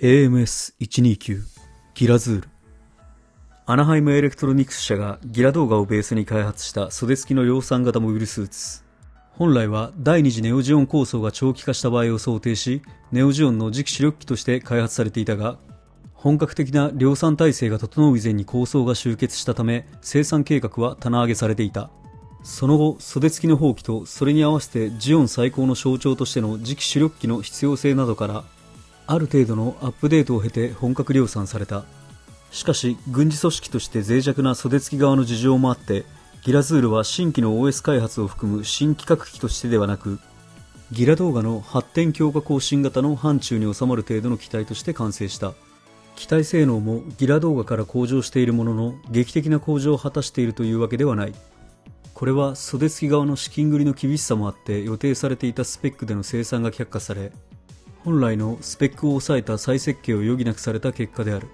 AMS129 ギラズール。アナハイムエレクトロニクス社がギラ動画をベースに開発した袖付きの量産型モビルスーツ。本来は第二次ネオジオン構想が長期化した場合を想定し、ネオジオンの次期主力機として開発されていたが、本格的な量産体制が整う以前に構想が終結したため、生産計画は棚上げされていた。その後、袖付きの放棄とそれに合わせてジオン最高の象徴としての次期主力機の必要性などから、ある程度のアップデートを経て本格量産された。しかし、軍事組織として脆弱な袖付き側の事情もあって、ギラズールは新規の OS 開発を含む新規格機としてではなく、ギラ動画の発展強化更新型の範疇に収まる程度の機体として完成した。機体性能もギラ動画から向上しているものの、劇的な向上を果たしているというわけではない。これは袖付き側の資金繰りの厳しさもあって予定されていたスペックでの生産が却下され、本来のスペックを抑えた再設計を余儀なくされた結果である。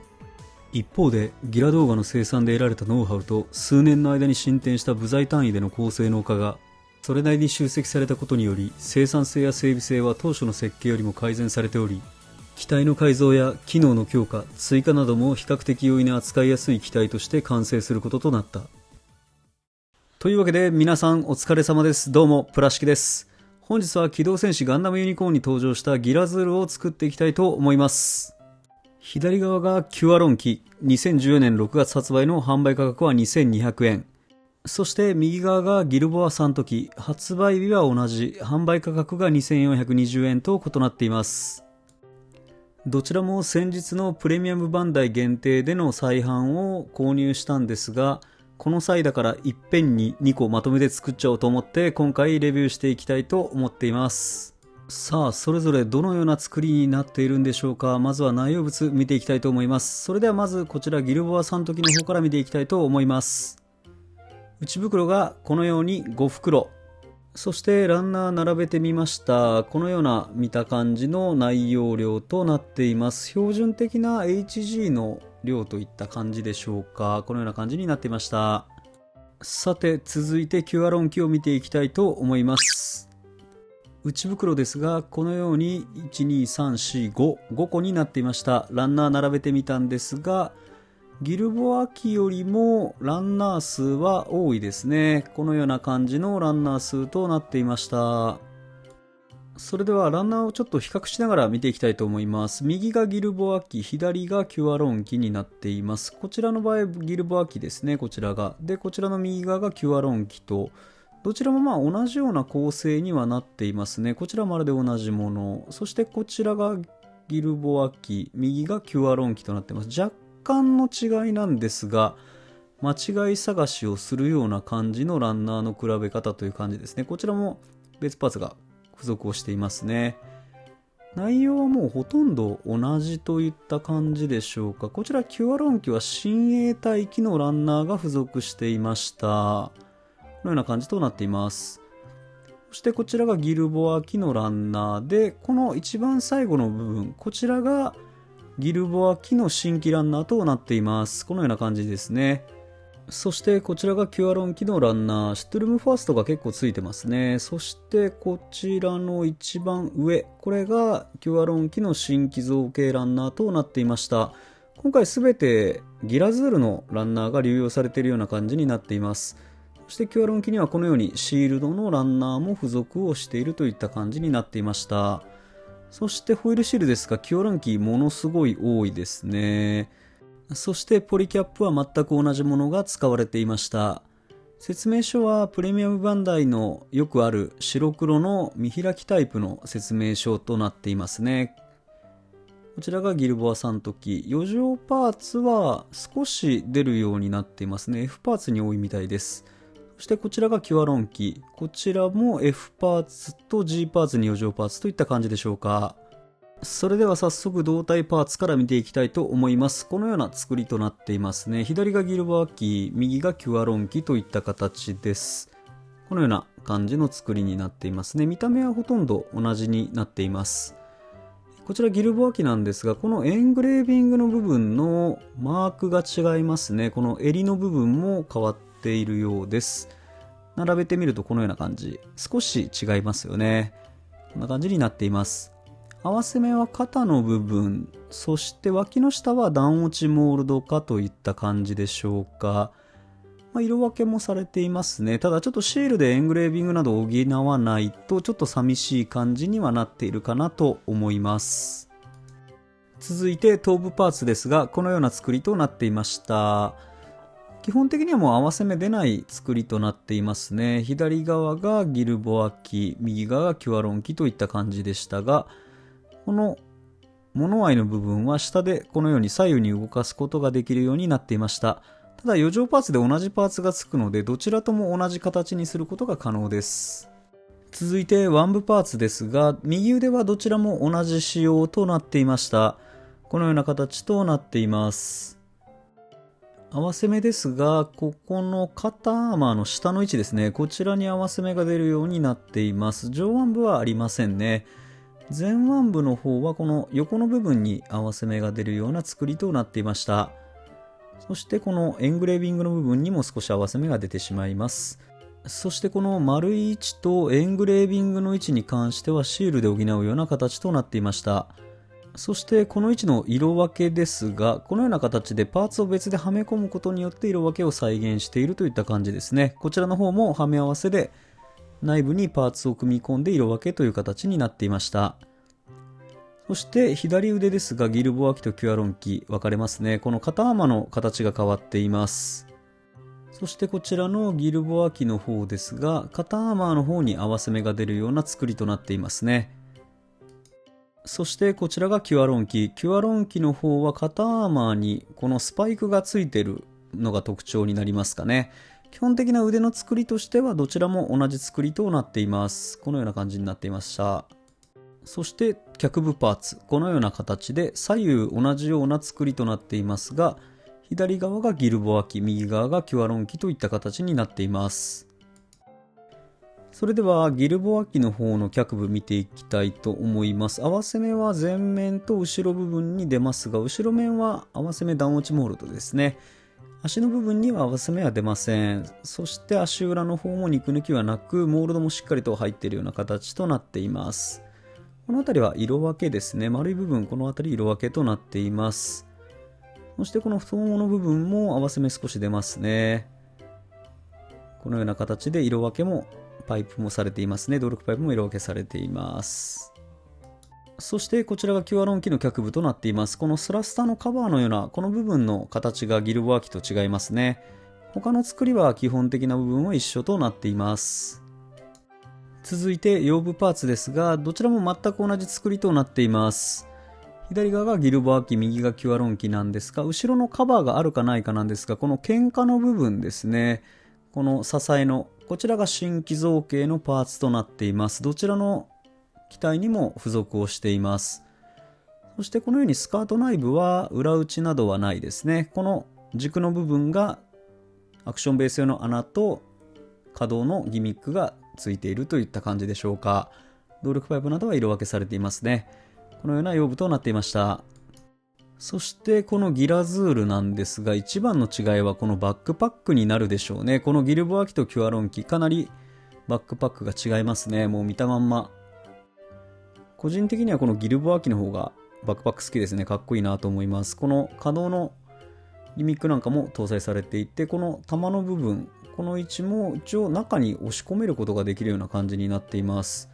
一方で、ギラ動画の生産で得られたノウハウと数年の間に進展した部材単位での高性能化がそれなりに集積されたことにより、生産性や整備性は当初の設計よりも改善されており、機体の改造や機能の強化、追加なども比較的容易に扱いやすい機体として完成することとなった。というわけで皆さんお疲れ様です。どうもプラシキです。本日は機動戦士ガンダムユニコーンに登場したギラズールを作っていきたいと思います。左側がキュアロン機、2014年6月発売の販売価格は2200円。そして右側がギルボア3機、発売日は同じ、販売価格が2420円と異なっています。どちらも先日のプレミアムバンダイ限定での再販を購入したんですが、この際だからいっぺんに2個まとめて作っちゃおうと思って今回レビューしていきたいと思っています。さあ、それぞれどのような作りになっているんでしょうか。まずは内容物見ていきたいと思います。それではまずこちらギルボア3機の方から見ていきたいと思います。内袋がこのように5袋。そしてランナー並べてみました。このような見た感じの内容量となっています。標準的な HG の量といった感じでしょうか。このような感じになっていました。さて続いてキュアロン機を見ていきたいと思います。内袋ですがこのように 1,2,3,4,5 個になっていました。ランナー並べてみたんですが、ギルボア機よりもランナー数は多いですね。このような感じのランナー数となっていました。それではランナーをちょっと比較しながら見ていきたいと思います。右がギルボア機、左がキュアロン機になっています。こちらの場合ギルボア機ですね、こちらが。で、こちらの右側がキュアロン機と、どちらもまあ同じような構成にはなっていますね。こちらまるで同じもの。そしてこちらがギルボア機、右がキュアロン機となっています。若干の違いなんですが、間違い探しをするような感じのランナーの比べ方という感じですね。こちらも別パーツが付属をしていますね。内容はもうほとんど同じといった感じでしょうか。こちらキュアロン機は親衛隊機のランナーが付属していました。このような感じとなっています。そしてこちらがギルボア機のランナーで、この一番最後の部分、こちらがギルボア機の新規ランナーとなっています。このような感じですね。そしてこちらがキュアロン機のランナー、シュトゥルムファーストが結構ついてますね。そしてこちらの一番上、これがキュアロン機の新規造形ランナーとなっていました。今回すべてギラズールのランナーが流用されているような感じになっています。そしてキュアロン機にはこのようにシールドのランナーも付属をしているといった感じになっていました。そしてホイールシールですが、キュアロン機ものすごい多いですね。そしてポリキャップは全く同じものが使われていました。説明書はプレミアムバンダイのよくある白黒の見開きタイプの説明書となっていますね。こちらがギルボア3機。余剰パーツは少し出るようになっていますね。F パーツに多いみたいです。そしてこちらがキュアロン機。こちらも F パーツと G パーツに余剰パーツといった感じでしょうか。それでは早速胴体パーツから見ていきたいと思います。このような作りとなっていますね。左がギルボア機、右がキュアロン機といった形です。このような感じの作りになっていますね。見た目はほとんど同じになっています。こちらギルボア機なんですが、このエングレービングの部分のマークが違いますね。この襟の部分も変わっているようです。並べてみるとこのような感じ。少し違いますよね。こんな感じになっています。合わせ目は肩の部分、そして脇の下は段落ちモールド化といった感じでしょうか。色分けもされていますね。ただちょっとシールでエングレービングなどを補わないとちょっと寂しい感じにはなっているかなと思います。続いて頭部パーツですが、このような作りとなっていました。基本的にはもう合わせ目出ない作りとなっていますね。左側がギルボア機、右側がキュアロン機といった感じでしたが、この物合いの部分は下でこのように左右に動かすことができるようになっていました。ただ余剰パーツで同じパーツがつくので、どちらとも同じ形にすることが可能です。続いて腕部パーツですが、右腕はどちらも同じ仕様となっていました。このような形となっています。合わせ目ですが、ここの肩アーマーの下の位置ですね。こちらに合わせ目が出るようになっています。上腕部はありませんね。前腕部の方はこの横の部分に合わせ目が出るような作りとなっていました。そしてこのエングレービングの部分にも少し合わせ目が出てしまいます。そしてこの丸い位置とエングレービングの位置に関してはシールで補うような形となっていました。そしてこの位置の色分けですが、このような形でパーツを別ではめ込むことによって色分けを再現しているといった感じですね。こちらの方もはめ合わせで内部にパーツを組み込んで色分けという形になっていました。そして左腕ですが、ギルボア機とキュアロン機分かれますね。この肩アーマーの形が変わっています。そしてこちらのギルボア機の方ですが、肩アーマーの方に合わせ目が出るような作りとなっていますね。そしてこちらがキュアロン機。キュアロン機の方は肩アーマーにこのスパイクがついているのが特徴になりますかね。基本的な腕の作りとしてはどちらも同じ作りとなっています。このような感じになっていました。そして脚部パーツ。このような形で左右同じような作りとなっていますが、左側がギルボア機、右側がキュアロン機といった形になっています。それではギルボア機の方の脚部見ていきたいと思います。合わせ目は前面と後ろ部分に出ますが、後ろ面は合わせ目段落ちモールドですね。足の部分には合わせ目は出ません。そして足裏の方も肉抜きはなく、モールドもしっかりと入っているような形となっています。この辺りは色分けですね。丸い部分、この辺り色分けとなっています。そしてこの太ももの部分も合わせ目少し出ますね。このような形で色分けもパイプもされていますね。ドルクパイプも色分けされています。そしてこちらがキュアロン機の脚部となっています。このスラスターのカバーのようなこの部分の形がギルボア機と違いますね。他の作りは基本的な部分は一緒となっています。続いて腰部パーツですが、どちらも全く同じ作りとなっています。左側がギルボア機、右がキュアロン機なんですが、後ろのカバーがあるかないかなんですが、この剣化の部分ですね。この支えのこちらが新機造形のパーツとなっています。どちらの機体にも付属をしています。そしてこのようにスカート内部は裏打ちなどはないですね。この軸の部分がアクションベース用の穴と可動のギミックがついているといった感じでしょうか。動力パイプなどは色分けされていますね。このような用部となっていました。そしてこのギラズールなんですが、一番の違いはこのバックパックになるでしょうね。このギルボア機とキュアロン機、かなりバックパックが違いますね。もう見たまんま。個人的にはこのギルボア機の方がバックパック好きですね。かっこいいなと思います。この可動のギミックなんかも搭載されていて、この玉の部分、この位置も一応中に押し込めることができるような感じになっています。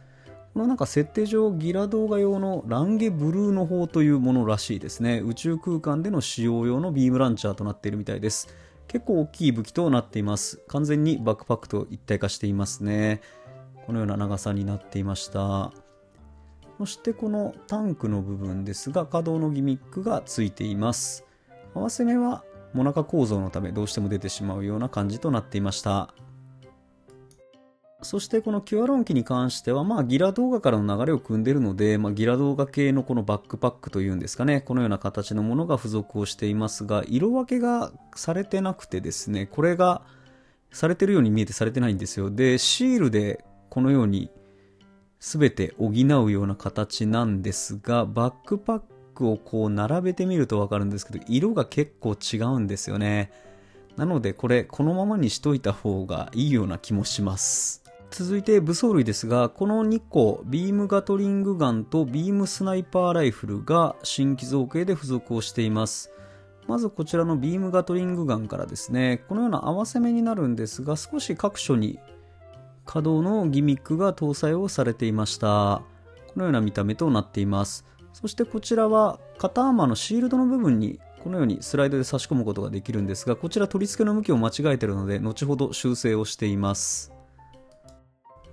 このなんか設定上ギラ動画用のランゲブルーの方というものらしいですね。宇宙空間での使用用のビームランチャーとなっているみたいです。結構大きい武器となっています。完全にバックパックと一体化していますね。このような長さになっていました。そしてこのタンクの部分ですが、可動のギミックがついています。合わせ目はモナカ構造のためどうしても出てしまうような感じとなっていました。そしてこのキュアロン機に関しては、ギラ動画からの流れを組んでいるので、ギラ動画系のこのバックパックというんですかね、このような形のものが付属をしていますが、色分けがされてなくてですね、これがされてるように見えてされてないんですよ。で、シールでこのように全て補うような形なんですが、バックパックをこう並べてみるとわかるんですけど、色が結構違うんですよね。なのでこのままにしといた方がいいような気もします。続いて武装類ですが、この2個、ビームガトリングガンとビームスナイパーライフルが新規造形で付属をしています。まずこちらのビームガトリングガンからですね、このような合わせ目になるんですが、少し各所に可動のギミックが搭載をされていました。このような見た目となっています。そしてこちらは肩アーマーのシールドの部分にこのようにスライドで差し込むことができるんですが、こちら取り付けの向きを間違えているので、後ほど修正をしています。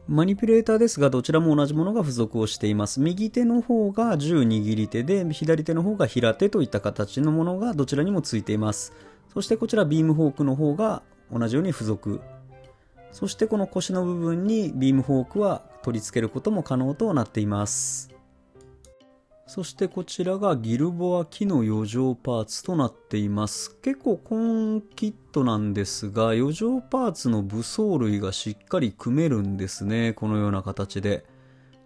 マニピュレーターですが、どちらも同じものが付属をしています。右手の方が銃握り手で、左手の方が平手といった形のものがどちらにも付いています。そしてこちらビームフォークの方が同じように付属。そしてこの腰の部分にビームフォークは取り付けることも可能となっています。そしてこちらがギルボア機の余剰パーツとなっています。結構コキットなんですが、余剰パーツの武装類がしっかり組めるんですね。このような形で。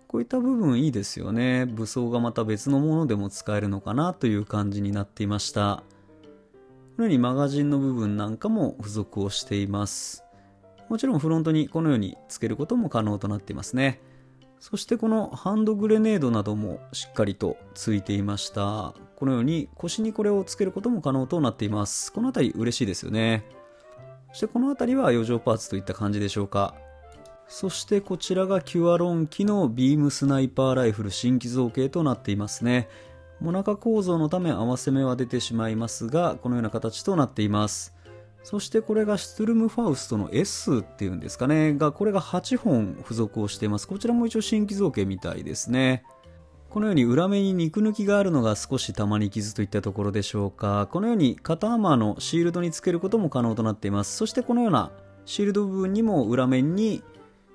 こういった部分いいですよね。武装がまた別のものでも使えるのかなという感じになっていました。このようにマガジンの部分なんかも付属をしています。もちろんフロントにこのように付けることも可能となっていますね。そしてこのハンドグレネードなどもしっかりと付いていました。このように腰にこれを付けることも可能となっています。このあたり嬉しいですよね。そしてこのあたりは余剰パーツといった感じでしょうか。そしてこちらがキュアロン機のビームスナイパーライフル新規造形となっていますね。モナカ構造のため合わせ目は出てしまいますが、このような形となっています。そしてこれがシュトゥルムファウストの S っていうんですかね、これが8本付属をしています。こちらも一応新規造形みたいですね。このように裏目に肉抜きがあるのが少し玉に傷といったところでしょうか。このように肩アーマーのシールドにつけることも可能となっています。そしてこのようなシールド部分にも裏面に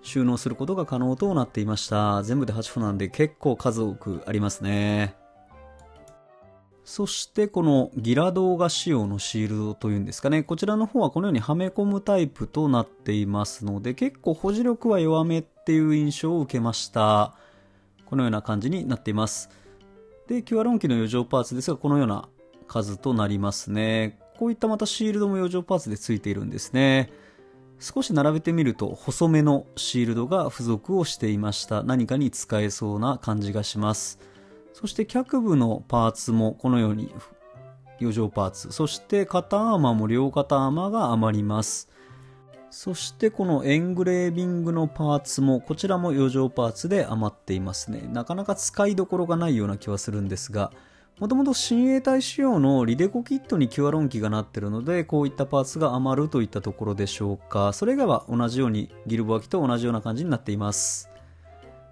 収納することが可能となっていました。全部で8本なんで結構数多くありますね。そしてこのギラ動画仕様のシールドというんですかね、こちらの方はこのようにはめ込むタイプとなっていますので、結構保持力は弱めっていう印象を受けました。このような感じになっています。で、キュアロン機の余剰パーツですが、このような数となりますね。こういったまたシールドも余剰パーツで付いているんですね。少し並べてみると細めのシールドが付属をしていました。何かに使えそうな感じがします。そして脚部のパーツもこのように余剰パーツ、そして肩アーマーも両肩アーマーが余ります。そしてこのエングレービングのパーツもこちらも余剰パーツで余っていますね。なかなか使いどころがないような気はするんですが、もともと親衛隊仕様のリデコキットにキュアロン機がなっているので、こういったパーツが余るといったところでしょうか。それ以外は同じようにギルボア機と同じような感じになっています。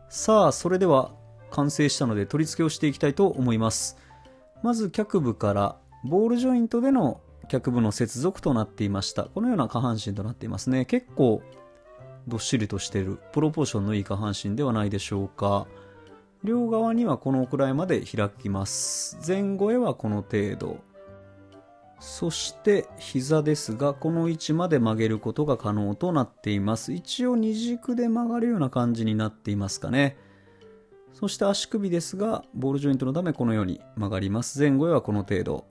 さあ、それでは完成したので取り付けをしていきたいと思います。まず脚部からボールジョイントでの脚部の接続となっていました。このような下半身となっていますね。結構どっしりとしているプロポーションのいい下半身ではないでしょうか。両側にはこのくらいまで開きます。前後へはこの程度。そして膝ですが、この位置まで曲げることが可能となっています。一応二軸で曲がるような感じになっていますかね。そして足首ですが、ボールジョイントのためこのように曲がります。前後へはこの程度。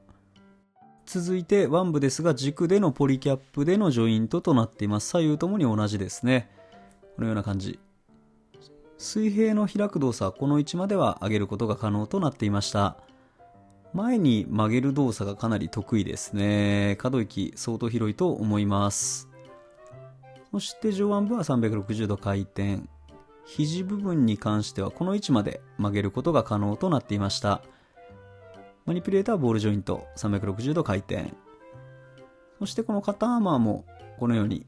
続いて腕部ですが、軸でのポリキャップでのジョイントとなっています。左右ともに同じですね。このような感じ。水平の開く動作はこの位置までは上げることが可能となっていました。前に曲げる動作がかなり得意ですね。可動域相当広いと思います。そして上腕部は360度回転。肘部分に関してはこの位置まで曲げることが可能となっていました。マニピュレーターボールジョイント360度回転。そしてこの肩アーマーもこのように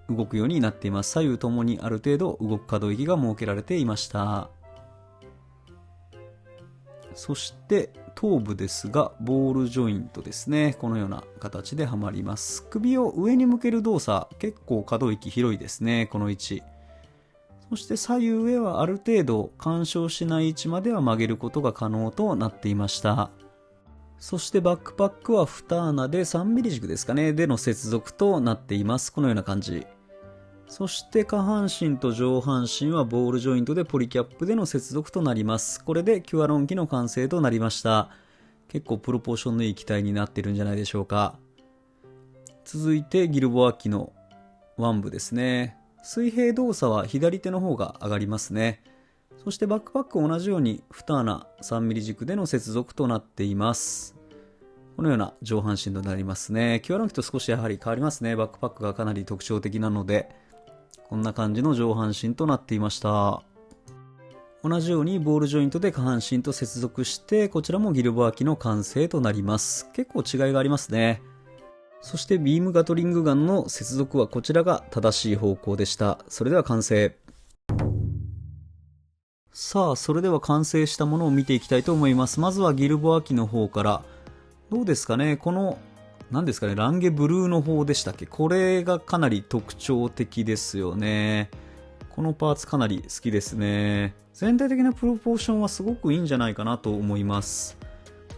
動くようになっています。左右ともにある程度動く可動域が設けられていました。そして頭部ですが、ボールジョイントですね。このような形ではまります。首を上に向ける動作、結構可動域広いですね。この位置。そして左右へはある程度干渉しない位置までは曲げることが可能となっていました。そしてバックパックは2穴で3ミリ軸ですかね、での接続となっています。このような感じ。そして下半身と上半身はボールジョイントでポリキャップでの接続となります。これでキュアロン機の完成となりました。結構プロポーションのいい機体になっているんじゃないでしょうか。続いてギルボア機の腕部ですね。水平動作は左手の方が上がりますね。そしてバックパック同じように2穴 3mm 軸での接続となっています。このような上半身となりますね。キュアロン機と少しやはり変わりますね。バックパックがかなり特徴的なので、こんな感じの上半身となっていました。同じようにボールジョイントで下半身と接続して、こちらもギルボア機の完成となります。結構違いがありますね。そしてビームガトリングガンの接続はこちらが正しい方向でした。それでは完成。さあ、それでは完成したものを見ていきたいと思います。まずはギルボア機の方から、どうですかね、この、何ですかね、ランゲブルーの方でしたっけ、これがかなり特徴的ですよね。このパーツかなり好きですね。全体的なプロポーションはすごくいいんじゃないかなと思います。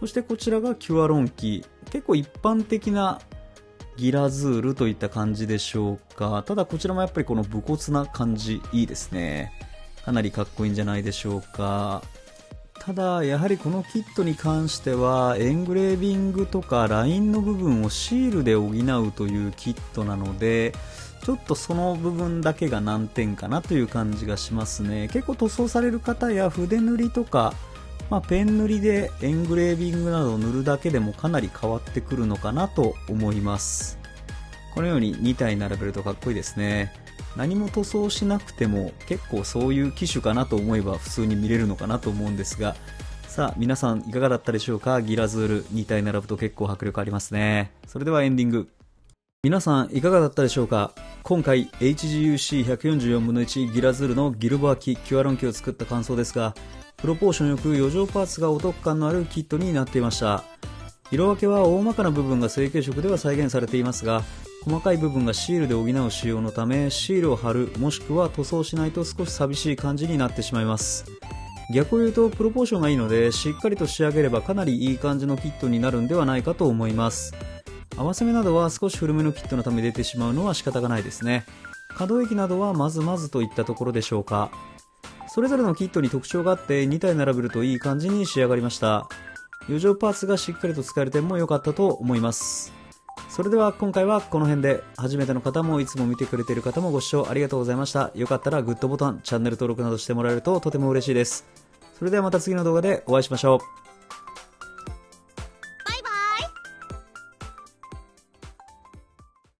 そしてこちらがキュアロン機。結構一般的なギラズールといった感じでしょうか。ただこちらもやっぱりこの武骨な感じいいですね。かなりかっこいいんじゃないでしょうか。ただやはりこのキットに関してはエングレービングとかラインの部分をシールで補うというキットなので、ちょっとその部分だけが難点かなという感じがしますね。結構塗装される方や筆塗りとか、ペン塗りでエングレービングなどを塗るだけでもかなり変わってくるのかなと思います。このように2体並べるとかっこいいですね。何も塗装しなくても結構そういう機種かなと思えば普通に見れるのかなと思うんですが、さあ皆さんいかがだったでしょうか。ギラズール2体並ぶと結構迫力ありますね。それではエンディング。皆さんいかがだったでしょうか。今回 HGUC144 分の1ギラズールのギルボア機キュアロン機を作った感想ですが、プロポーションよく余剰パーツがお得感のあるキットになっていました。色分けは大まかな部分が成型色では再現されていますが、細かい部分がシールで補う仕様のため、シールを貼るもしくは塗装しないと少し寂しい感じになってしまいます。逆を言うとプロポーションがいいので、しっかりと仕上げればかなりいい感じのキットになるんではないかと思います。合わせ目などは少し古めのキットのため出てしまうのは仕方がないですね。可動域などはまずまずといったところでしょうか。それぞれのキットに特徴があって2体並べるといい感じに仕上がりました。余剰パーツがしっかりと使える点も良かったと思います。それでは今回はこの辺で、初めての方もいつも見てくれている方もご視聴ありがとうございました。よかったらグッドボタン、チャンネル登録などしてもらえるととても嬉しいです。それではまた次の動画でお会いしましょう。